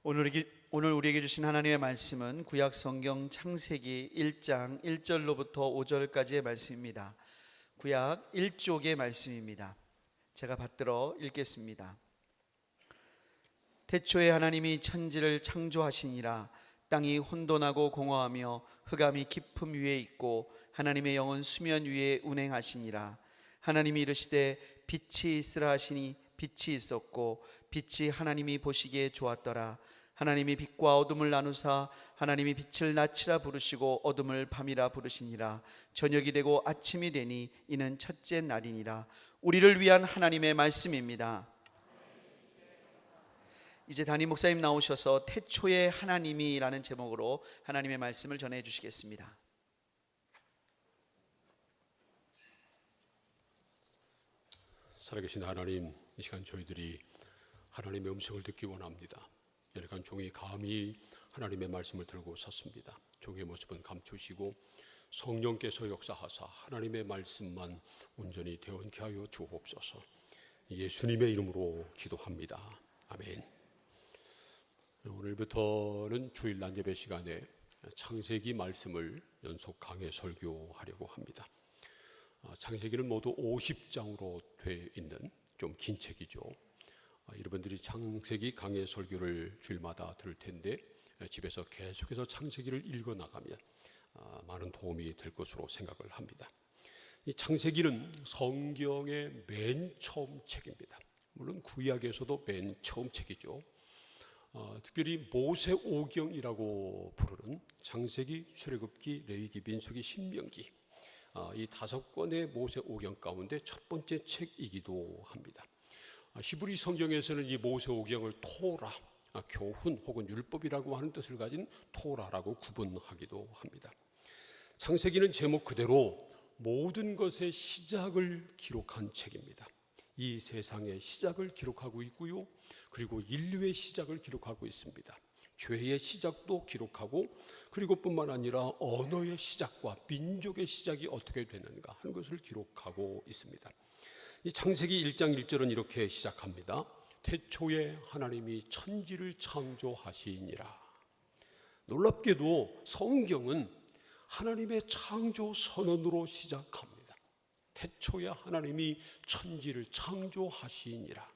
오늘 우리에게 주신 하나님의 말씀은 구약 성경 창세기 1장 1절로부터 5절까지의 말씀입니다. 구약 1쪽의 말씀입니다. 제가 받들어 읽겠습니다. 태초에 하나님이 천지를 창조하시니라. 땅이 혼돈하고 공허하며 흑암이 깊음 위에 있고 하나님의 영은 수면 위에 운행하시니라. 하나님이 이르시되 빛이 있으라 하시니 빛이 있었고 빛이 하나님이 보시기에 좋았더라. 하나님이 빛과 어둠을 나누사 하나님이 빛을 낮이라 부르시고 어둠을 밤이라 부르시니라. 저녁이 되고 아침이 되니 이는 첫째 날이니라. 우리를 위한 하나님의 말씀입니다. 이제 담임 목사님 나오셔서 태초의 하나님이라는 제목으로 하나님의 말씀을 전해 주시겠습니다. 살아계신 하나님, 이 시간 저희들이 하나님의 음성을 듣기 원합니다. 열간 종이 감히 하나님의 말씀을 들고 섰습니다. 종의 모습은 감추시고 성령께서 역사하사 하나님의 말씀만 온전히 대언케 하여 주옵소서. 예수님의 이름으로 기도합니다. 아멘. 오늘부터는 주일 낮 예배 시간에 창세기 말씀을 연속 강해 설교하려고 합니다. 창세기는 모두 50장으로 되어 있는 좀 긴 책이죠. 여러분들이 창세기 강해 설교를 주일마다 들을 텐데 집에서 계속해서 창세기를 읽어 나가면 많은 도움이 될 것으로 생각을 합니다. 이 창세기는 성경의 맨 처음 책입니다. 물론 구약에서도 맨 처음 책이죠. 특별히 모세오경이라고 부르는 창세기, 출애굽기, 레위기, 민수기, 신명기, 이 5권의 모세오경 가운데 첫 번째 책이기도 합니다. 히브리 성경에서는 이 모세오경을 토라, 교훈 혹은 율법이라고 하는 뜻을 가진 토라라고 구분하기도 합니다. 창세기는 제목 그대로 모든 것의 시작을 기록한 책입니다. 이 세상의 시작을 기록하고 있고요, 그리고 인류의 시작을 기록하고 있습니다. 죄의 시작도 기록하고, 그리고 뿐만 아니라 언어의 시작과 민족의 시작이 어떻게 되는가 하는 것을 기록하고 있습니다. 이 창세기 1장 1절은 이렇게 시작합니다. 태초에 하나님이 천지를 창조하시니라. 놀랍게도 성경은 하나님의 창조 선언으로 시작합니다. 태초에 하나님이 천지를 창조하시니라.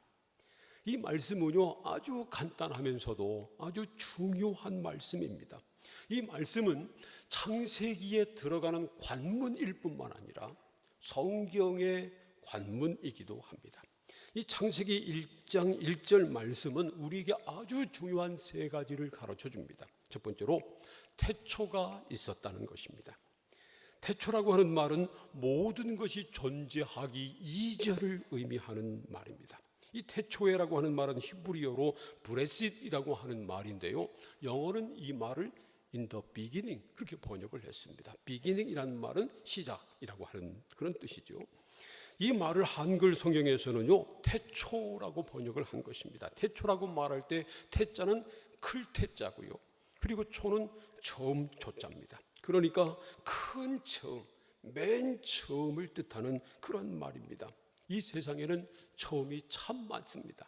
이 말씀은요, 아주 간단하면서도 아주 중요한 말씀입니다. 이 말씀은 창세기에 들어가는 관문일 뿐만 아니라 성경의 관문이기도 합니다. 이 창세기 1장 1절 말씀은 우리에게 아주 중요한 3가지를 가르쳐 줍니다. 첫 번째로 태초가 있었다는 것입니다. 태초라고 하는 말은 모든 것이 존재하기 이전을 의미하는 말입니다. 이 태초에라고 하는 말은 히브리어로 브레싯이라고 하는 말인데요, 영어는 이 말을 in the beginning 그렇게 번역을 했습니다. beginning이라는 말은 시작이라고 하는 그런 뜻이죠. 이 말을 한글 성경에서는요, 태초라고 번역을 한 것입니다. 태초라고 말할 때 태자는 클 태자고요, 그리고 초는 처음 초자입니다. 그러니까 큰 처음, 맨 처음을 뜻하는 그런 말입니다. 이 세상에는 처음이 참 많습니다.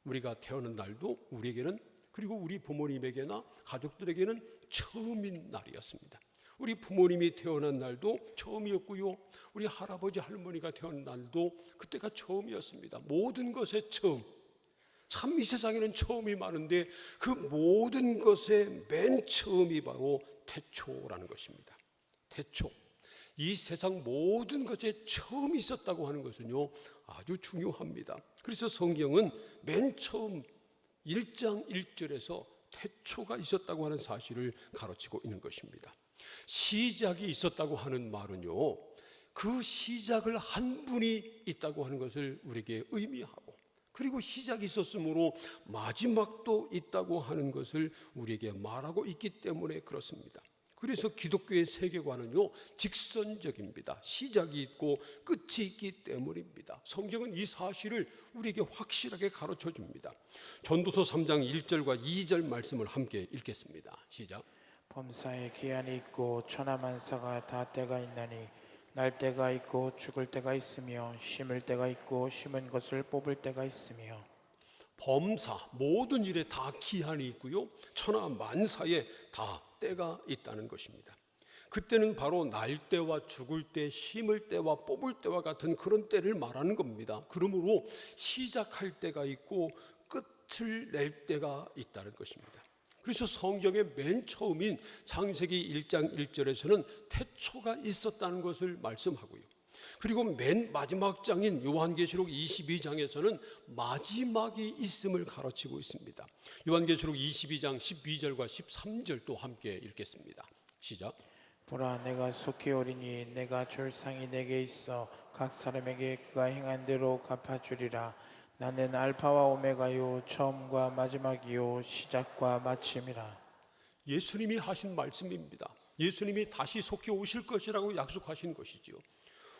우리가 태어난 날도 우리에게는, 그리고 우리 부모님에게나 가족들에게는 처음인 날이었습니다. 우리 부모님이 태어난 날도 처음이었고요, 우리 할아버지 할머니가 태어난 날도 그때가 처음이었습니다. 모든 것의 처음, 참 이 세상에는 처음이 많은데 그 모든 것의 맨 처음이 바로 태초라는 것입니다. 태초, 이 세상 모든 것에 처음이 있었다고 하는 것은요, 아주 중요합니다. 그래서 성경은 맨 처음 1장 1절에서 태초가 있었다고 하는 사실을 가르치고 있는 것입니다. 시작이 있었다고 하는 말은요, 그 시작을 한 분이 있다고 하는 것을 우리에게 의미하고, 그리고 시작이 있었으므로 마지막도 있다고 하는 것을 우리에게 말하고 있기 때문에 그렇습니다. 그래서 기독교의 세계관은요, 직선적입니다. 시작이 있고 끝이 있기 때문입니다. 성경은 이 사실을 우리에게 확실하게 가르쳐 줍니다. 전도서 3장 1절과 2절 말씀을 함께 읽겠습니다. 시작. 범사에 기한이 있고 천하만사가 다 때가 있나니 날 때가 있고 죽을 때가 있으며 심을 때가 있고 심은 것을 뽑을 때가 있으며. 범사 모든 일에 다 기한이 있고요, 천하 만사에 다 때가 있다는 것입니다. 그때는 바로 날 때와 죽을 때, 심을 때와 뽑을 때와 같은 그런 때를 말하는 겁니다. 그러므로 시작할 때가 있고 끝을 낼 때가 있다는 것입니다. 그래서 성경의 맨 처음인 창세기 1장 1절에서는 태초가 있었다는 것을 말씀하고요, 그리고 맨 마지막 장인 요한계시록 22장에서는 마지막이 있음을 가르치고 있습니다. 요한계시록 22장 12절과 13절 또 함께 읽겠습니다. 시작. 보라, 내가 속히 오리니 내가 줄 상이 내게 있어 각 사람에게 그가 행한 대로 갚아주리라. 나는 알파와 오메가요, 처음과 마지막이요, 시작과 마침이라. 예수님이 하신 말씀입니다. 예수님이 다시 속히 오실 것이라고 약속하신 것이지요.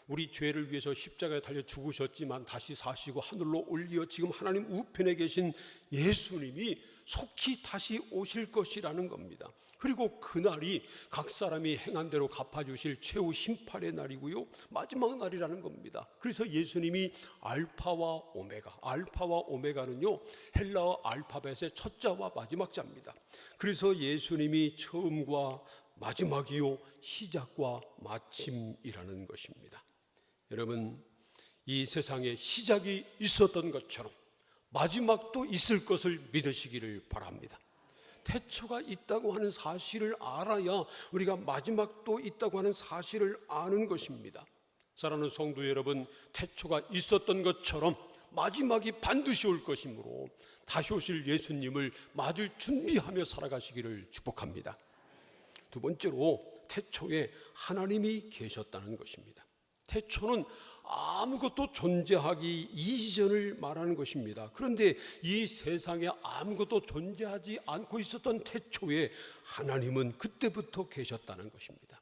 우리 죄를 위해서 십자가에 달려 죽으셨지만 다시 사시고 하늘로 올려 지금 하나님 우편에 계신 예수님이 속히 다시 오실 것이라는 겁니다. 그리고 그날이 각 사람이 행한 대로 갚아주실 최후 심판의 날이고요, 마지막 날이라는 겁니다. 그래서 예수님이 알파와 오메가, 알파와 오메가는요 헬라어 알파벳의 첫 자와 마지막 자입니다. 그래서 예수님이 처음과 마지막이요, 시작과 마침이라는 것입니다. 여러분, 이 세상에 시작이 있었던 것처럼 마지막도 있을 것을 믿으시기를 바랍니다. 태초가 있다고 하는 사실을 알아야 우리가 마지막도 있다고 하는 사실을 아는 것입니다. 사랑하는 성도 여러분, 태초가 있었던 것처럼 마지막이 반드시 올 것이므로 다시 오실 예수님을 맞을 준비하며 살아가시기를 축복합니다. 두 번째로, 태초에 하나님이 계셨다는 것입니다. 태초는 아무것도 존재하기 이전을 말하는 것입니다. 그런데 이 세상에 아무것도 존재하지 않고 있었던 태초에 하나님은 그때부터 계셨다는 것입니다.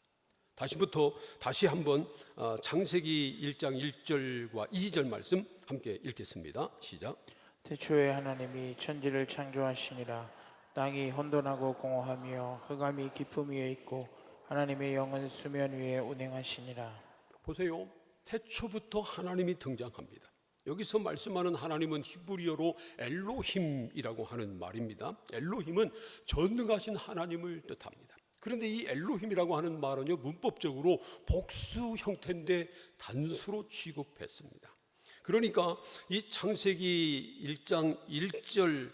다시 한번 창세기 1장 1절과 2절 말씀 함께 읽겠습니다. 시작. 태초에 하나님이 천지를 창조하시니라. 땅이 혼돈하고 공허하며 흑암이 깊음 위에 있고 하나님의 영은 수면 위에 운행하시니라. 보세요. 태초부터 하나님이 등장합니다. 여기서 말씀하는 하나님은 히브리어로 엘로힘이라고 하는 말입니다. 엘로힘은 전능하신 하나님을 뜻합니다. 그런데 이 엘로힘이라고 하는 말은요, 문법적으로 복수 형태인데 단수로 취급했습니다. 그러니까 이 창세기 1장 1절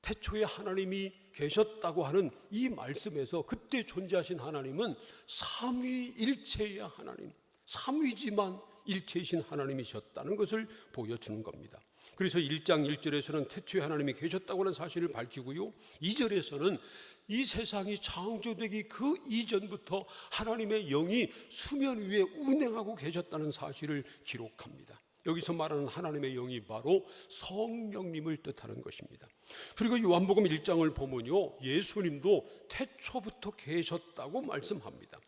태초에 하나님이 계셨다고 하는 이 말씀에서 그때 존재하신 하나님은 삼위일체의 하나님, 삼위지만 일체이신 하나님이셨다는 것을 보여주는 겁니다. 그래서 1장 1절에서는 태초에 하나님이 계셨다고 하는 사실을 밝히고요, 2절에서는 이 세상이 창조되기 그 이전부터 하나님의 영이 수면 위에 운행하고 계셨다는 사실을 기록합니다. 여기서 말하는 하나님의 영이 바로 성령님을 뜻하는 것입니다. 그리고 요한복음 1장을 보면요, 예수님도 태초부터 계셨다고 말씀합니다.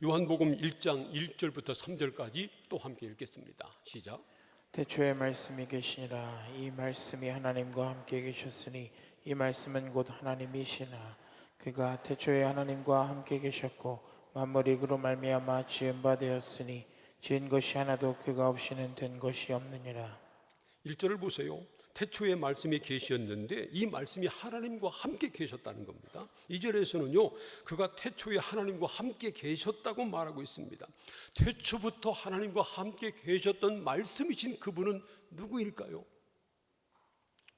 요한복음 1장 1절부터 3절까지 또 함께 읽겠습니다. 시작. 태초에 말씀이 계시니라. 이 말씀이 하나님과 함께 계셨으니 이 말씀은 곧 하나님이시나. 그가 태초에 하나님과 함께 계셨고 만물이 그로 말미암아 지은 바 되었으니 지은 것이 하나도 그가 없이는 된 것이 없느니라. 1절을 보세요. 태초에 말씀이 계셨는데 이 말씀이 하나님과 함께 계셨다는 겁니다. 2절에서는요, 그가 태초에 하나님과 함께 계셨다고 말하고 있습니다. 태초부터 하나님과 함께 계셨던 말씀이신 그분은 누구일까요?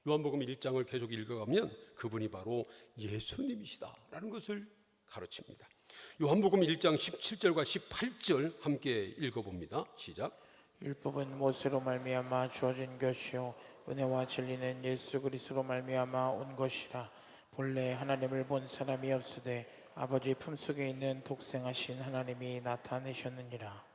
요한복음 1장을 계속 읽어가면 그분이 바로 예수님이시다라는 것을 가르칩니다. 요한복음 1장 17절과 18절 함께 읽어봅니다. 시작. 율법은 모세로 말미암아 주어진 것이요 은혜와 진리는 예수 그리스도로 말미암아 온 것이라. 본래 하나님을 본 사람이 없으되 아버지 품속에 있는 독생하신 하나님이 나타내셨느니라.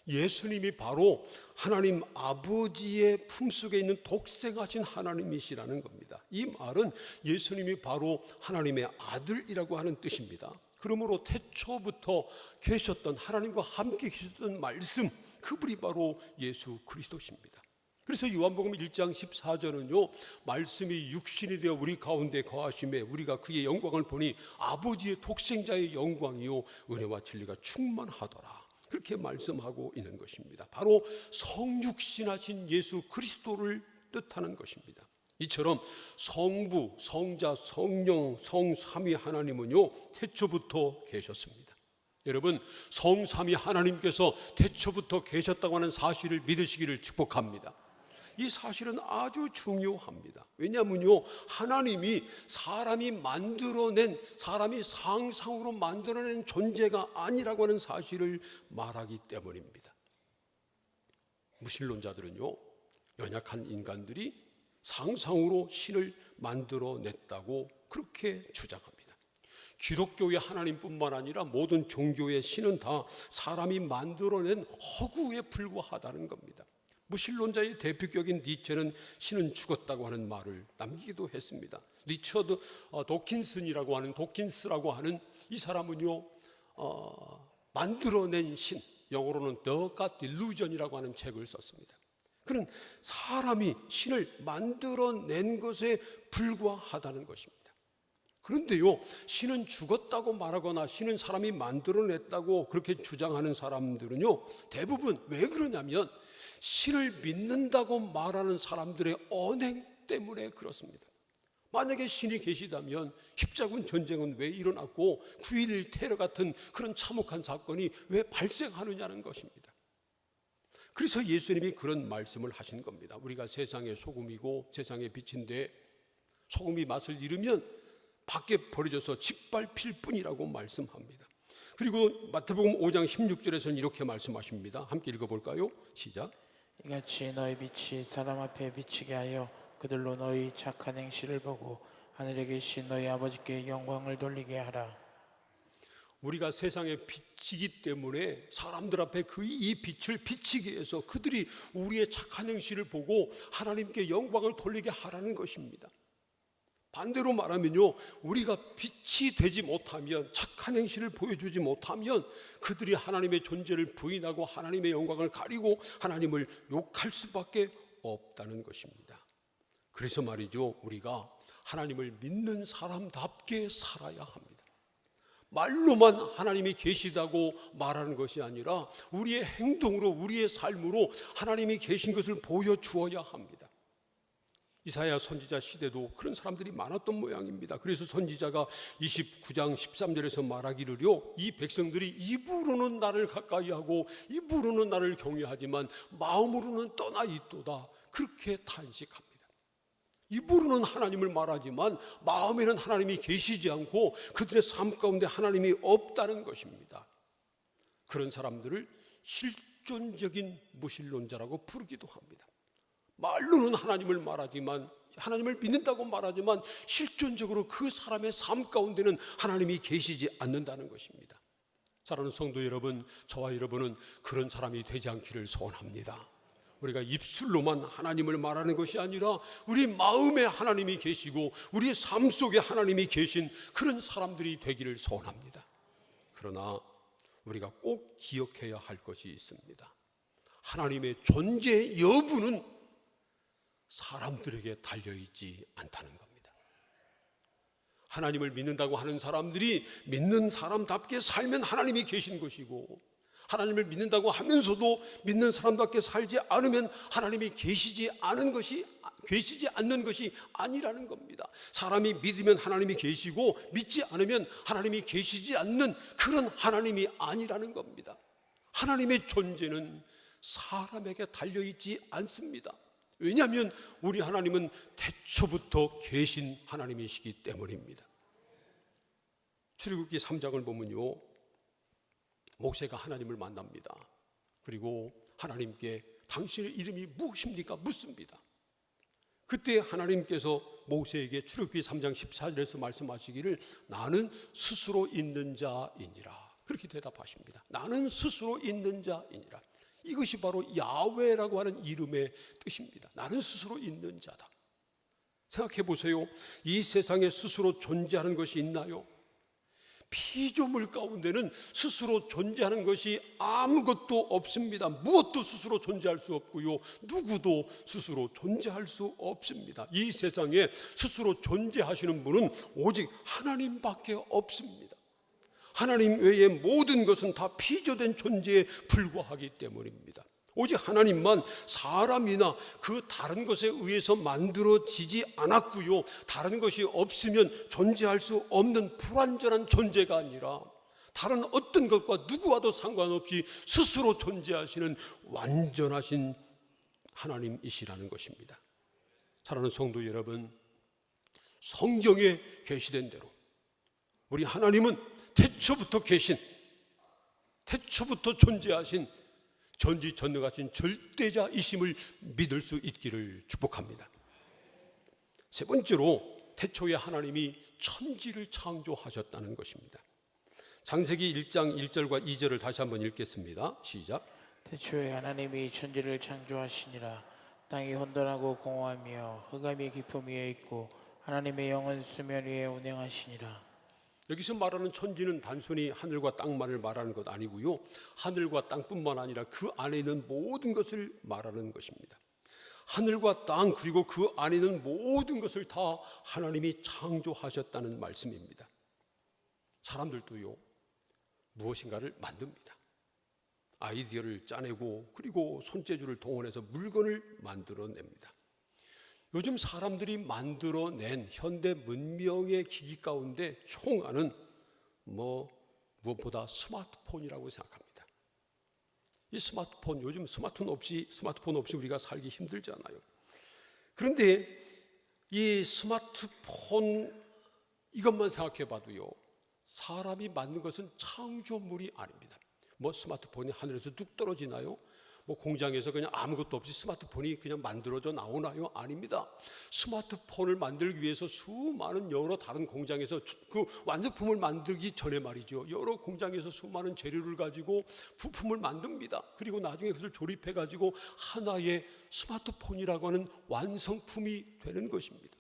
예수님이 바로 하나님 아버지의 품속에 있는 독생하신 하나님이시라는 겁니다. 이 말은 예수님이 바로 하나님의 아들이라고 하는 뜻입니다. 그러므로 태초부터 계셨던 하나님과 함께 계셨던 말씀, 그분이 바로 예수 그리스도십니다. 그래서 요한복음 1장 14절은요, 말씀이 육신이 되어 우리 가운데 거하심에 우리가 그의 영광을 보니 아버지의 독생자의 영광이요 은혜와 진리가 충만하더라, 그렇게 말씀하고 있는 것입니다. 바로 성육신하신 예수 그리스도를 뜻하는 것입니다. 이처럼 성부, 성자, 성령, 성삼위 하나님은요 태초부터 계셨습니다. 여러분, 성삼위 하나님께서 태초부터 계셨다고 하는 사실을 믿으시기를 축복합니다. 이 사실은 아주 중요합니다. 왜냐하면요, 하나님이 사람이 상상으로 만들어낸 존재가 아니라고 하는 사실을 말하기 때문입니다. 무신론자들은요, 연약한 인간들이 상상으로 신을 만들어냈다고 그렇게 주장합니다. 기독교의 하나님뿐만 아니라 모든 종교의 신은 다 사람이 만들어낸 허구에 불과하다는 겁니다. 무신론자의 대표격인 니체는 신은 죽었다고 하는 말을 남기기도 했습니다. 리처드 도킨스라고 하는 이 사람은요, 만들어낸 신, 영어로는 The God Delusion이라고 하는 책을 썼습니다. 그는 사람이 신을 만들어낸 것에 불과하다는 것입니다. 그런데요, 신은 죽었다고 말하거나 신은 사람이 만들어냈다고 그렇게 주장하는 사람들은요, 대부분 왜 그러냐면 신을 믿는다고 말하는 사람들의 언행 때문에 그렇습니다. 만약에 신이 계시다면 십자군 전쟁은 왜 일어났고 9.11 테러 같은 그런 참혹한 사건이 왜 발생하느냐는 것입니다. 그래서 예수님이 그런 말씀을 하신 겁니다. 우리가 세상의 소금이고 세상의 빛인데 소금이 맛을 잃으면 밖에 버려져서 짓밟힐 뿐이라고 말씀합니다. 그리고 마태복음 5장 16절에서는 이렇게 말씀하십니다. 함께 읽어볼까요? 시작. 이같이 너희 빛이 사람 앞에 비치게 하여 그들로 너희 착한 행실을 보고 하늘에 계신 너희 아버지께 영광을 돌리게 하라. 우리가 세상의 빛이기 때문에 사람들 앞에 이 빛을 비치게 해서 그들이 우리의 착한 행실을 보고 하나님께 영광을 돌리게 하라는 것입니다. 반대로 말하면요, 우리가 빛이 되지 못하면, 착한 행실을 보여주지 못하면 그들이 하나님의 존재를 부인하고 하나님의 영광을 가리고 하나님을 욕할 수밖에 없다는 것입니다. 그래서 말이죠, 우리가 하나님을 믿는 사람답게 살아야 합니다. 말로만 하나님이 계시다고 말하는 것이 아니라 우리의 행동으로, 우리의 삶으로 하나님이 계신 것을 보여주어야 합니다. 이사야 선지자 시대도 그런 사람들이 많았던 모양입니다. 그래서 선지자가 29장 13절에서 말하기를요, 이 백성들이 입으로는 나를 가까이 하고 입으로는 나를 경외하지만 마음으로는 떠나 있도다, 그렇게 탄식합니다. 입으로는 하나님을 말하지만 마음에는 하나님이 계시지 않고 그들의 삶 가운데 하나님이 없다는 것입니다. 그런 사람들을 실존적인 무신론자라고 부르기도 합니다. 말로는 하나님을 말하지만, 하나님을 믿는다고 말하지만 실존적으로 그 사람의 삶 가운데는 하나님이 계시지 않는다는 것입니다. 사랑하는 성도 여러분, 저와 여러분은 그런 사람이 되지 않기를 소원합니다. 우리가 입술로만 하나님을 말하는 것이 아니라 우리 마음에 하나님이 계시고 우리의 삶 속에 하나님이 계신 그런 사람들이 되기를 소원합니다. 그러나 우리가 꼭 기억해야 할 것이 있습니다. 하나님의 존재 여부는 사람들에게 달려있지 않다는 겁니다. 하나님을 믿는다고 하는 사람들이 믿는 사람답게 살면 하나님이 계신 것이고, 하나님을 믿는다고 하면서도 믿는 사람답게 살지 않으면 하나님이 계시지 않는 것이 아니라는 겁니다. 사람이 믿으면 하나님이 계시고 믿지 않으면 하나님이 계시지 않는 그런 하나님이 아니라는 겁니다. 하나님의 존재는 사람에게 달려있지 않습니다. 왜냐하면 우리 하나님은 태초부터 계신 하나님이시기 때문입니다. 출애굽기 3장을 보면요, 모세가 하나님을 만납니다. 그리고 하나님께 당신의 이름이 무엇입니까? 묻습니다. 그때 하나님께서 모세에게 출애굽기 3장 14절에서 말씀하시기를 나는 스스로 있는 자이니라, 그렇게 대답하십니다. 나는 스스로 있는 자이니라. 이것이 바로 야훼라고 하는 이름의 뜻입니다. 나는 스스로 있는 자다. 생각해 보세요. 이 세상에 스스로 존재하는 것이 있나요? 피조물 가운데는 스스로 존재하는 것이 아무것도 없습니다. 무엇도 스스로 존재할 수 없고요, 누구도 스스로 존재할 수 없습니다. 이 세상에 스스로 존재하시는 분은 오직 하나님밖에 없습니다. 하나님 외에 모든 것은 다 피조된 존재에 불과하기 때문입니다. 오직 하나님만 사람이나 그 다른 것에 의해서 만들어지지 않았고요. 다른 것이 없으면 존재할 수 없는 불완전한 존재가 아니라 다른 어떤 것과 누구와도 상관없이 스스로 존재하시는 완전하신 하나님이시라는 것입니다. 사랑하는 성도 여러분, 성경에 계시된 대로 우리 하나님은 태초부터 계신, 태초부터 존재하신 전지전능하신 절대자이심을 믿을 수 있기를 축복합니다. 세 번째로 태초에 하나님이 천지를 창조하셨다는 것입니다. 창세기 1장 1절과 2절을 다시 한번 읽겠습니다. 시작. 태초에 하나님이 천지를 창조하시니라. 땅이 혼돈하고 공허하며 흑암이 깊음 위에 있고 하나님의 영은 수면 위에 운행하시니라. 여기서 말하는 천지는 단순히 하늘과 땅만을 말하는 것 아니고요, 하늘과 땅뿐만 아니라 그 안에 있는 모든 것을 말하는 것입니다. 하늘과 땅 그리고 그 안에 있는 모든 것을 다 하나님이 창조하셨다는 말씀입니다. 사람들도요, 무엇인가를 만듭니다. 아이디어를 짜내고 그리고 손재주를 동원해서 물건을 만들어냅니다. 요즘 사람들이 만들어낸 현대 문명의 기기 가운데 총알은 무엇보다 스마트폰이라고 생각합니다. 이 스마트폰, 요즘 스마트폰 없이 우리가 살기 힘들잖아요. 그런데 이 스마트폰 이것만 생각해 봐도요, 사람이 만든 것은 창조물이 아닙니다. 스마트폰이 하늘에서 뚝 떨어지나요? 공장에서 그냥 아무것도 없이 스마트폰이 그냥 만들어져 나오나요? 아닙니다. 스마트폰을 만들기 위해서 수많은 여러 다른 공장에서 그 완성품을 만들기 전에 말이죠, 여러 공장에서 수많은 재료를 가지고 부품을 만듭니다. 그리고 나중에 그것을 조립해 가지고 하나의 스마트폰이라고 하는 완성품이 되는 것입니다.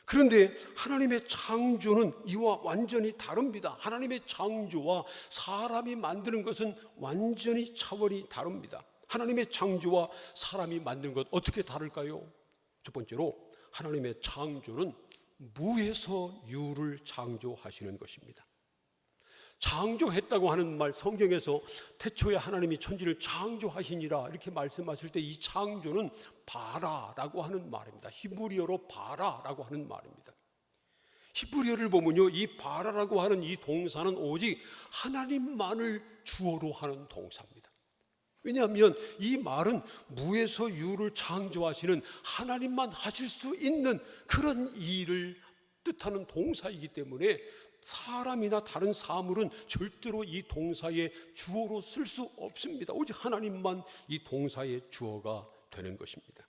그런데 하나님의 창조는 이와 완전히 다릅니다. 하나님의 창조와 사람이 만드는 것은 완전히 차원이 다릅니다. 하나님의 창조와 사람이 만든 것 어떻게 다를까요? 첫 번째로 하나님의 창조는 무에서 유를 창조하시는 것입니다. 창조했다고 하는 말, 성경에서 태초에 하나님이 천지를 창조하시니라 이렇게 말씀하실 때 이 창조는 바라라고 하는 말입니다. 히브리어로 바라라고 하는 말입니다. 히브리어를 보면요, 이 바라라고 하는 이 동사는 오직 하나님만을 주어로 하는 동사입니다. 왜냐하면 이 말은 무에서 유를 창조하시는 하나님만 하실 수 있는 그런 일을 뜻하는 동사이기 때문에 사람이나 다른 사물은 절대로 이 동사의 주어로 쓸 수 없습니다. 오직 하나님만 이 동사의 주어가 되는 것입니다.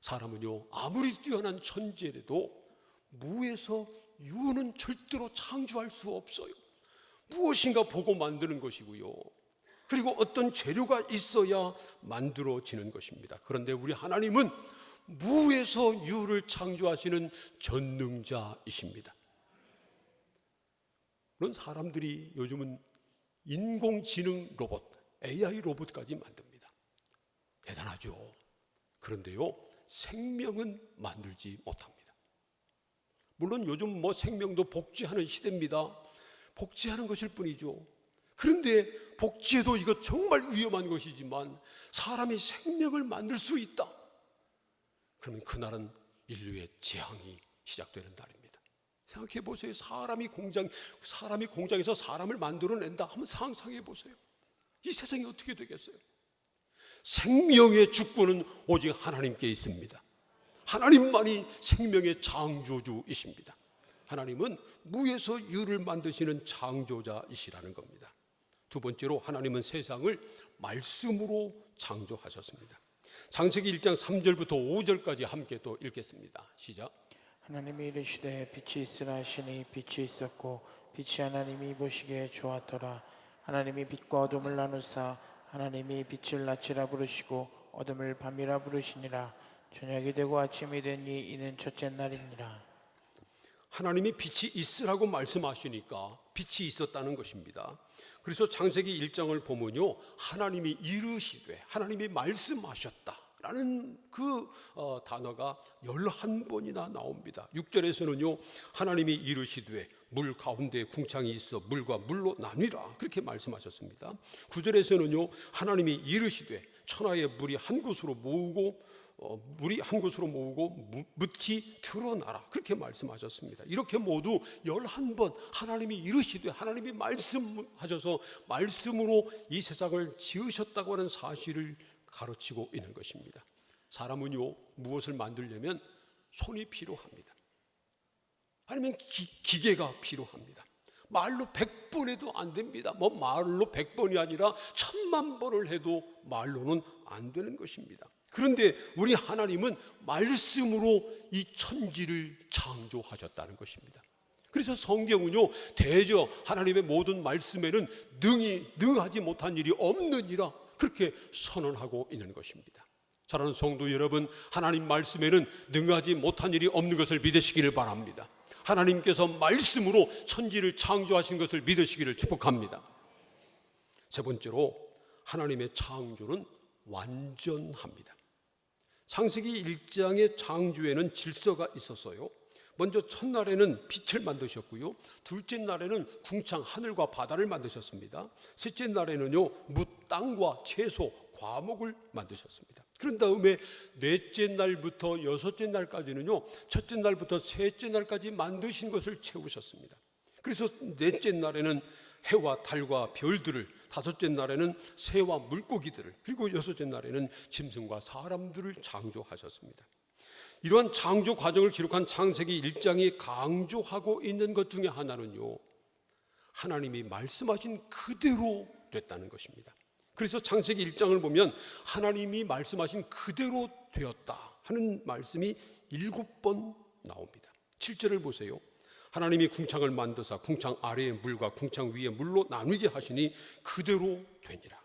사람은요, 아무리 뛰어난 천재라도 무에서 유는 절대로 창조할 수 없어요. 무엇인가 보고 만드는 것이고요, 그리고 어떤 재료가 있어야 만들어지는 것입니다. 그런데 우리 하나님은 무에서 유를 창조하시는 전능자이십니다. 그런 사람들이 요즘은 인공지능 로봇, AI 로봇까지 만듭니다. 대단하죠. 그런데요, 생명은 만들지 못합니다. 물론 요즘 생명도 복제하는 시대입니다. 복제하는 것일 뿐이죠. 그런데 복제도 이거 정말 위험한 것이지만 사람이 생명을 만들 수 있다. 그러면 그날은 인류의 재앙이 시작되는 날입니다. 생각해 보세요. 사람이 공장에서 사람을 만들어낸다 하면 상상해 보세요. 이 세상이 어떻게 되겠어요? 생명의 주권은 오직 하나님께 있습니다. 하나님만이 생명의 창조주이십니다. 하나님은 무에서 유를 만드시는 창조자이시라는 겁니다. 두 번째로 하나님은 세상을 말씀으로 창조하셨습니다. 창세기 1장 3절부터 5절까지 함께 또 읽겠습니다. 시작. 하나님이 이르시되 빛이 있으라 하시니 빛이 있었고 빛이 하나님이 보시기에 좋았더라. 하나님이 빛과 어둠을 나누사 하나님이 빛을 낮이라 부르시고 어둠을 밤이라 부르시니라. 저녁이 되고 아침이 되니 이는 첫째 날이니라. 하나님이 빛이 있으라고 말씀하시니까 빛이 있었다는 것입니다. 그래서 창세기 1장을 보면요, 하나님이 이르시되, 하나님이 말씀하셨다 라는 그 단어가 11번이나 나옵니다. 6절에서는요, 하나님이 이르시되 물 가운데 궁창이 있어 물과 물로 나뉘라, 그렇게 말씀하셨습니다. 9절에서는요, 하나님이 이르시되 천하의 물이 한 곳으로 모으고 묻히 드러나라, 그렇게 말씀하셨습니다. 이렇게 모두 11번 하나님이 이르시되, 하나님이 말씀하셔서 말씀으로 이 세상을 지으셨다고 하는 사실을 가르치고 있는 것입니다. 사람은요, 무엇을 만들려면 손이 필요합니다. 아니면 기계가 필요합니다. 말로 100번 해도 안 됩니다. 말로 100번이 아니라 1000만 번을 해도 말로는 안 되는 것입니다. 그런데 우리 하나님은 말씀으로 이 천지를 창조하셨다는 것입니다. 그래서 성경은요, 대저 하나님의 모든 말씀에는 능하지 못한 일이 없느니라, 그렇게 선언하고 있는 것입니다. 사랑하는 성도 여러분, 하나님 말씀에는 능하지 못한 일이 없는 것을 믿으시기를 바랍니다. 하나님께서 말씀으로 천지를 창조하신 것을 믿으시기를 축복합니다. 세 번째로, 하나님의 창조는 완전합니다. 창세기 1장의 창조에는 질서가 있었어요. 먼저 첫날에는 빛을 만드셨고요, 둘째 날에는 궁창 하늘과 바다를 만드셨습니다. 셋째 날에는요, 무 땅과 채소 과목을 만드셨습니다. 그런 다음에 넷째 날부터 여섯째 날까지는요, 첫째 날부터 셋째 날까지 만드신 것을 채우셨습니다. 그래서 넷째 날에는 해와 달과 별들을, 다섯째 날에는 새와 물고기들을, 그리고 여섯째 날에는 짐승과 사람들을 창조하셨습니다. 이러한 창조 과정을 기록한 창세기 1장이 강조하고 있는 것 중에 하나는요, 하나님이 말씀하신 그대로 됐다는 것입니다. 그래서 창세기 1장을 보면 하나님이 말씀하신 그대로 되었다 하는 말씀이 7번 나옵니다. 7절을 보세요. 하나님이 궁창을 만드사 궁창 아래의 물과 궁창 위의 물로 나누게 하시니 그대로 되니라.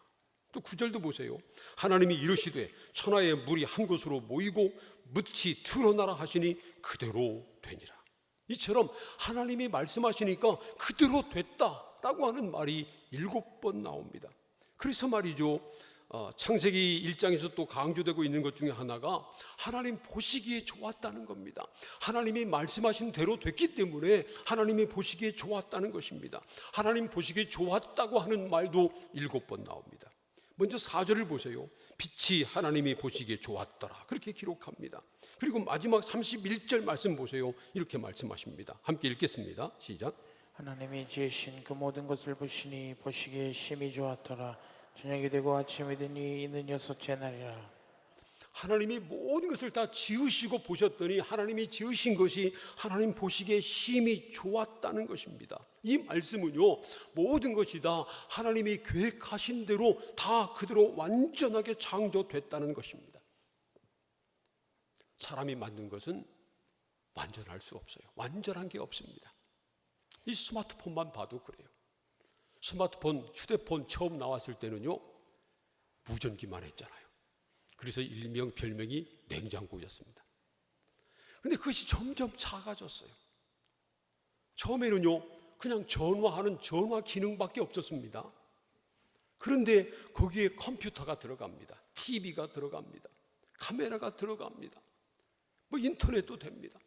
또 9절도 보세요. 하나님이 이르시되 천하의 물이 한 곳으로 모이고 묻히 드러나라 하시니 그대로 되니라. 이처럼 하나님이 말씀하시니까 그대로 됐다라고 하는 말이 7번 나옵니다. 그래서 말이죠, 창세기 1장에서 또 강조되고 있는 것 중에 하나가 하나님 보시기에 좋았다는 겁니다. 하나님이 말씀하신 대로 됐기 때문에 하나님이 보시기에 좋았다는 것입니다. 하나님 보시기에 좋았다고 하는 말도 7번 나옵니다. 먼저 4절을 보세요. 빛이 하나님이 보시기에 좋았더라, 그렇게 기록합니다. 그리고 마지막 31절 말씀 보세요. 이렇게 말씀하십니다. 함께 읽겠습니다. 시작. 하나님이 지으신 그 모든 것을 보시니 보시기에 심히 좋았더라. 저녁이 되고 아침이 되니 이는 여섯째 날이라. 하나님이 모든 것을 다 지으시고 보셨더니 하나님이 지으신 것이 하나님 보시기에 심히 좋았다는 것입니다. 이 말씀은요, 모든 것이 다 하나님이 계획하신 대로 다 그대로 완전하게 창조됐다는 것입니다. 사람이 만든 것은 완전할 수 없어요. 완전한 게 없습니다. 이 스마트폰만 봐도 그래요. 스마트폰, 휴대폰 처음 나왔을 때는요, 무전기만 했잖아요. 그래서 일명 별명이 냉장고였습니다. 그런데 그것이 점점 작아졌어요. 처음에는요, 그냥 전화하는 전화 기능밖에 없었습니다. 그런데 거기에 컴퓨터가 들어갑니다. TV가 들어갑니다. 카메라가 들어갑니다. 인터넷도 됩니다.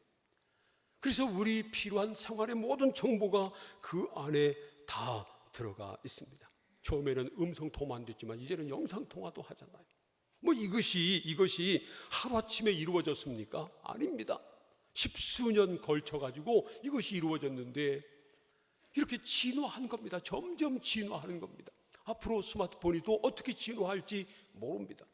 그래서 우리 필요한 생활의 모든 정보가 그 안에 다 들어가 있습니다. 처음에는 음성통화만 됐지만 이제는 영상통화도 하잖아요. 이것이 하루아침에 이루어졌습니까? 아닙니다. 십수년 걸쳐가지고 이것이 이루어졌는데 이렇게 진화한 겁니다. 점점 진화하는 겁니다. 앞으로 스마트폰이 또 어떻게 진화할지 모릅니다.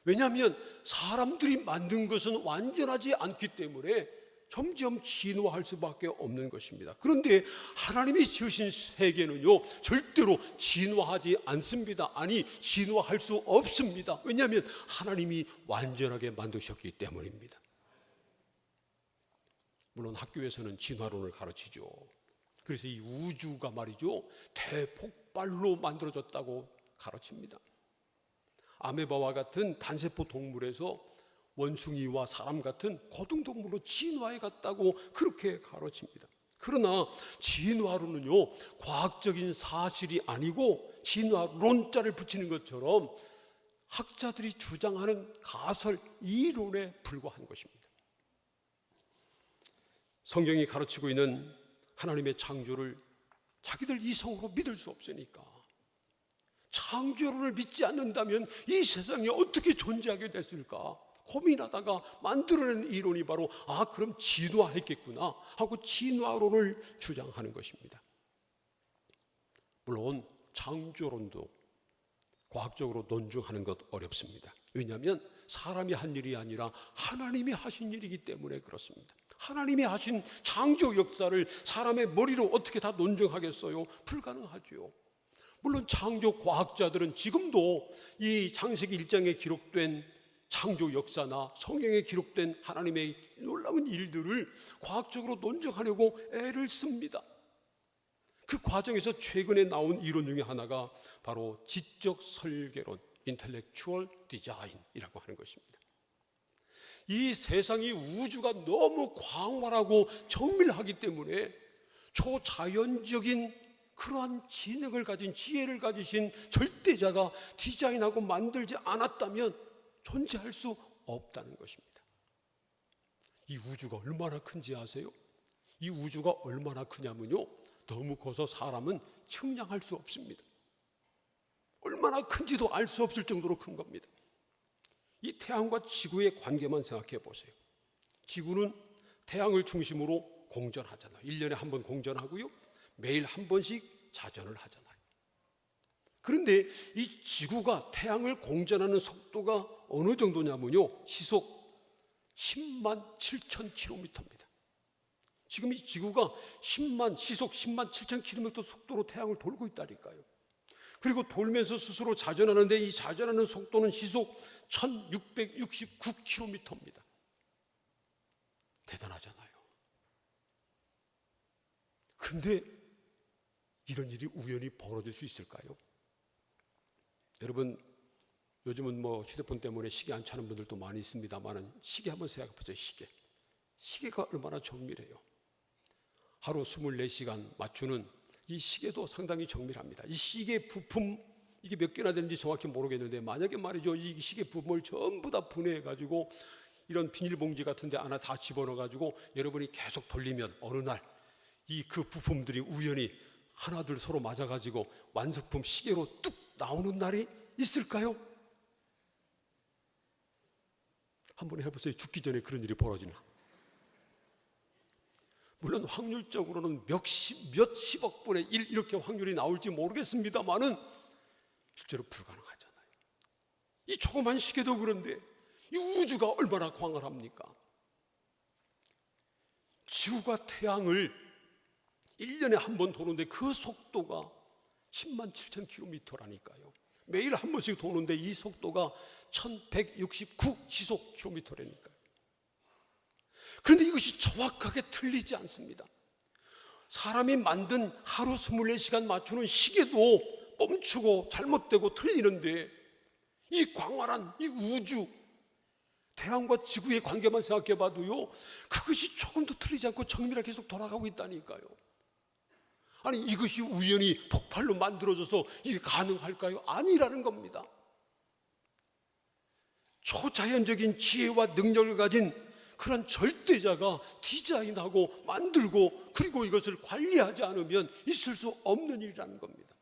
왜냐하면 사람들이 만든 것은 완전하지 않기 때문에 점점 진화할 수밖에 없는 것입니다. 그런데 하나님이 지으신 세계는요, 절대로 진화하지 않습니다. 아니, 진화할 수 없습니다. 왜냐하면 하나님이 완전하게 만드셨기 때문입니다. 물론 학교에서는 진화론을 가르치죠. 그래서 이 우주가 말이죠, 대폭발로 만들어졌다고 가르칩니다. 아메바와 같은 단세포 동물에서 원숭이와 사람 같은 고등동물로 진화해 갔다고 그렇게 가르칩니다. 그러나 진화론은요, 과학적인 사실이 아니고 진화론자를 붙이는 것처럼 학자들이 주장하는 가설 이론에 불과한 것입니다. 성경이 가르치고 있는 하나님의 창조를 자기들 이성으로 믿을 수 없으니까, 창조론을 믿지 않는다면 이 세상이 어떻게 존재하게 됐을까 고민하다가 만들어낸 이론이 바로 그럼 진화했겠구나 하고 진화론을 주장하는 것입니다. 물론 창조론도 과학적으로 논증하는 것 어렵습니다. 왜냐하면 사람이 한 일이 아니라 하나님이 하신 일이기 때문에 그렇습니다. 하나님이 하신 창조 역사를 사람의 머리로 어떻게 다 논증하겠어요? 불가능하죠. 물론 창조 과학자들은 지금도 이 창세기 1장에 기록된 창조 역사나 성경에 기록된 하나님의 놀라운 일들을 과학적으로 논증하려고 애를 씁니다. 그 과정에서 최근에 나온 이론 중에 하나가 바로 지적 설계론, intellectual design이라고 하는 것입니다. 이 세상이 우주가 너무 광활하고 정밀하기 때문에 초자연적인 그러한 지능을 가진, 지혜를 가지신 절대자가 디자인하고 만들지 않았다면 존재할 수 없다는 것입니다. 이 우주가 얼마나 큰지 아세요? 이 우주가 얼마나 크냐면요, 너무 커서 사람은 측량할 수 없습니다. 얼마나 큰지도 알 수 없을 정도로 큰 겁니다. 이 태양과 지구의 관계만 생각해 보세요. 지구는 태양을 중심으로 공전하잖아요. 1년에 한 번 공전하고요, 매일 한 번씩 자전을 하잖아요. 그런데 이 지구가 태양을 공전하는 속도가 어느 정도냐면요, 시속 10만 7천 킬로미터입니다. 지금 이 지구가 시속 10만 7천 킬로미터 속도로 태양을 돌고 있다니까요. 그리고 돌면서 스스로 자전하는데 이 자전하는 속도는 시속 1669킬로미터입니다. 대단하잖아요. 그런데 이런 일이 우연히 벌어질 수 있을까요? 여러분, 요즘은 휴대폰 때문에 시계 안 차는 분들도 많이 있습니다만, 시계 한번 생각해 보세요. 시계가 얼마나 정밀해요. 하루 24시간 맞추는 이 시계도 상당히 정밀합니다. 이 시계 부품, 이게 몇 개나 되는지 정확히 모르겠는데, 만약에 말이죠, 이 시계 부품을 전부 다 분해해 가지고 이런 비닐봉지 같은 데 하나 다 집어넣어 가지고 여러분이 계속 돌리면 어느 날 이 그 부품들이 우연히 하나둘 서로 맞아 가지고 완성품 시계로 뚝 나오는 날이 있을까요? 한번 해보세요. 죽기 전에 그런 일이 벌어지나? 물론 확률적으로는 몇십억 분의 1 이렇게 확률이 나올지 모르겠습니다만은 실제로 불가능하잖아요. 이 조그만 시계도 그런데 이 우주가 얼마나 광활합니까? 지구가 태양을 1년에 한 번 도는데 그 속도가 10만 7천 킬로미터라니까요. 매일 한 번씩 도는데 이 속도가 1169 시속 킬로미터라니까요. 그런데 이것이 정확하게 틀리지 않습니다. 사람이 만든 하루 24시간 맞추는 시계도 멈추고 잘못되고 틀리는데, 이 광활한 이 우주, 태양과 지구의 관계만 생각해 봐도요, 그것이 조금도 틀리지 않고 정밀하게 계속 돌아가고 있다니까요. 아니, 이것이 우연히 폭발로 만들어져서 이게 가능할까요? 아니라는 겁니다. 초자연적인 지혜와 능력을 가진 그런 절대자가 디자인하고 만들고 그리고 이것을 관리하지 않으면 있을 수 없는 일이라는 겁니다.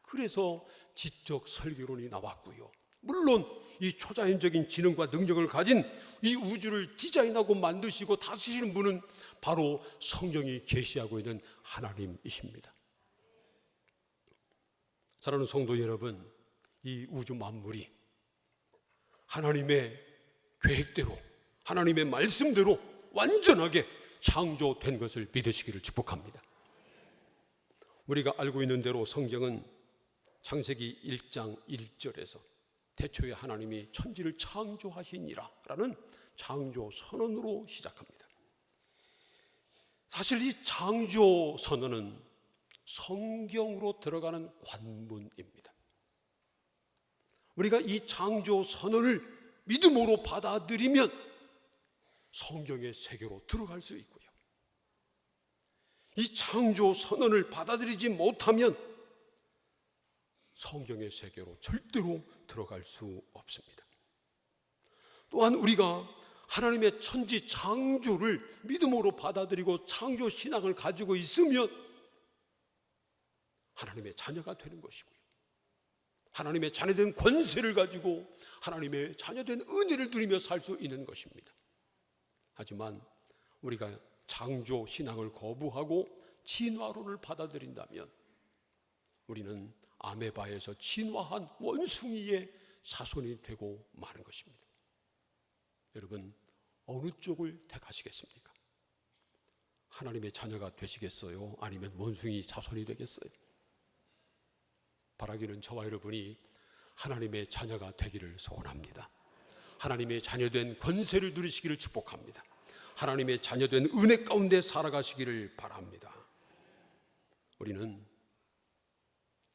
그래서 지적 설계론이 나왔고요. 물론 이 초자연적인 지능과 능력을 가진 이 우주를 디자인하고 만드시고 다스리는 분은 바로 성경이 계시하고 있는 하나님이십니다. 사랑하는 성도 여러분, 이 우주 만물이 하나님의 계획대로, 하나님의 말씀대로 완전하게 창조된 것을 믿으시기를 축복합니다. 우리가 알고 있는 대로 성경은 창세기 1장 1절에서 태초에 하나님이 천지를 창조하시니라 라는 창조 선언으로 시작합니다. 사실 이 창조 선언은 성경으로 들어가는 관문입니다. 우리가 이 창조 선언을 믿음으로 받아들이면 성경의 세계로 들어갈 수 있고요. 이 창조 선언을 받아들이지 못하면 성경의 세계로 절대로 들어갈 수 없습니다. 또한 우리가 하나님의 천지 창조를 믿음으로 받아들이고 창조 신앙을 가지고 있으면 하나님의 자녀가 되는 것이고요, 하나님의 자녀된 권세를 가지고 하나님의 자녀된 은혜를 누리며 살 수 있는 것입니다. 하지만 우리가 창조 신앙을 거부하고 진화론을 받아들인다면 우리는 아메바에서 진화한 원숭이의 자손이 되고 마는 것입니다. 여러분, 어느 쪽을 택하시겠습니까? 하나님의 자녀가 되시겠어요? 아니면 원숭이 자손이 되겠어요? 바라기는 저와 여러분이 하나님의 자녀가 되기를 소원합니다. 하나님의 자녀된 권세를 누리시기를 축복합니다. 하나님의 자녀된 은혜 가운데 살아가시기를 바랍니다. 우리는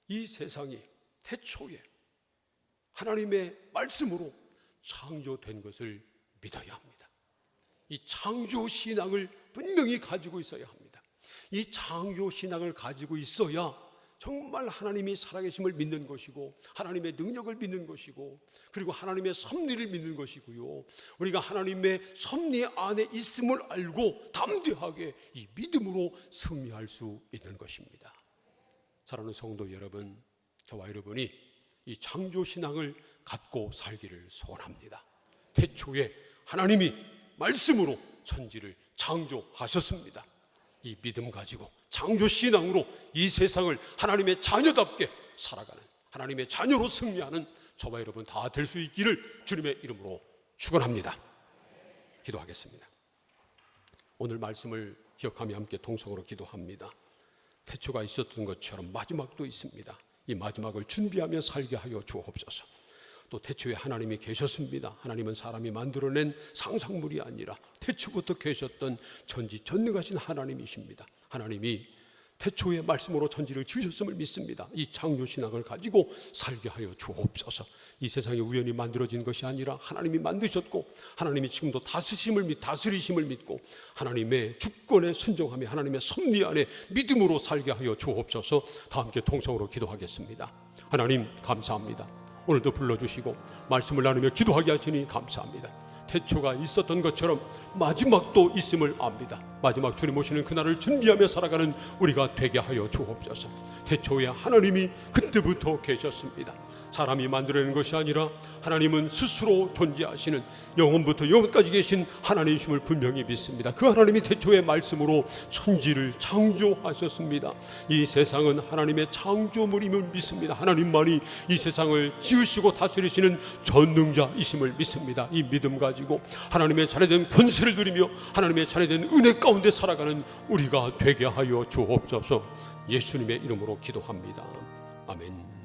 이 세상이 태초에 하나님의 말씀으로 창조된 것을 믿어야 합니다. 이 창조 신앙을 분명히 가지고 있어야 합니다. 이 창조 신앙을 가지고 있어야 정말 하나님이 살아계심을 믿는 것이고, 하나님의 능력을 믿는 것이고, 그리고 하나님의 섭리를 믿는 것이고요, 우리가 하나님의 섭리 안에 있음을 알고 담대하게 이 믿음으로 승리할 수 있는 것입니다. 사랑하는 성도 여러분, 저와 여러분이 이 창조 신앙을 갖고 살기를 소원합니다. 태초에 하나님이 말씀으로 천지를 창조하셨습니다. 이 믿음 가지고 창조 신앙으로 이 세상을 하나님의 자녀답게 살아가는, 하나님의 자녀로 승리하는 저와 여러분 다 될 수 있기를 주님의 이름으로 축원합니다. 기도하겠습니다. 오늘 말씀을 기억하며 함께 동성으로 기도합니다. 태초가 있었던 것처럼 마지막도 있습니다. 이 마지막을 준비하며 살게 하여 주옵소서. 또 태초에 하나님이 계셨습니다. 하나님은 사람이 만들어낸 상상물이 아니라 태초부터 계셨던 전지전능하신 하나님이십니다. 하나님이 태초의 말씀으로 천지를 지으셨음을 믿습니다. 이 창조신앙을 가지고 살게 하여 주옵소서. 이 세상이 우연히 만들어진 것이 아니라 하나님이 만드셨고, 하나님이 지금도 다스리심을 믿고 하나님의 주권에 순종하며 하나님의 섭리 안에 믿음으로 살게 하여 주옵소서. 다 함께 통성으로 기도하겠습니다. 하나님 감사합니다. 오늘도 불러주시고 말씀을 나누며 기도하게 하시니 감사합니다. 태초가 있었던 것처럼 마지막도 있음을 압니다. 마지막 주님 오시는 그날을 준비하며 살아가는 우리가 되게 하여 주옵소서. 태초에 하나님이 그때부터 계셨습니다. 사람이 만들어낸 것이 아니라 하나님은 스스로 존재하시는 영원부터 영원까지 계신 하나님이심을 분명히 믿습니다. 그 하나님이 태초의 말씀으로 천지를 창조하셨습니다. 이 세상은 하나님의 창조물임을 믿습니다. 하나님만이 이 세상을 지으시고 다스리시는 전능자이심을 믿습니다. 이 믿음 가지고 하나님의 자녀된 권세를 누리며 하나님의 자녀된 은혜 가운데 살아가는 우리가 되게 하여 주옵소서. 예수님의 이름으로 기도합니다. 아멘.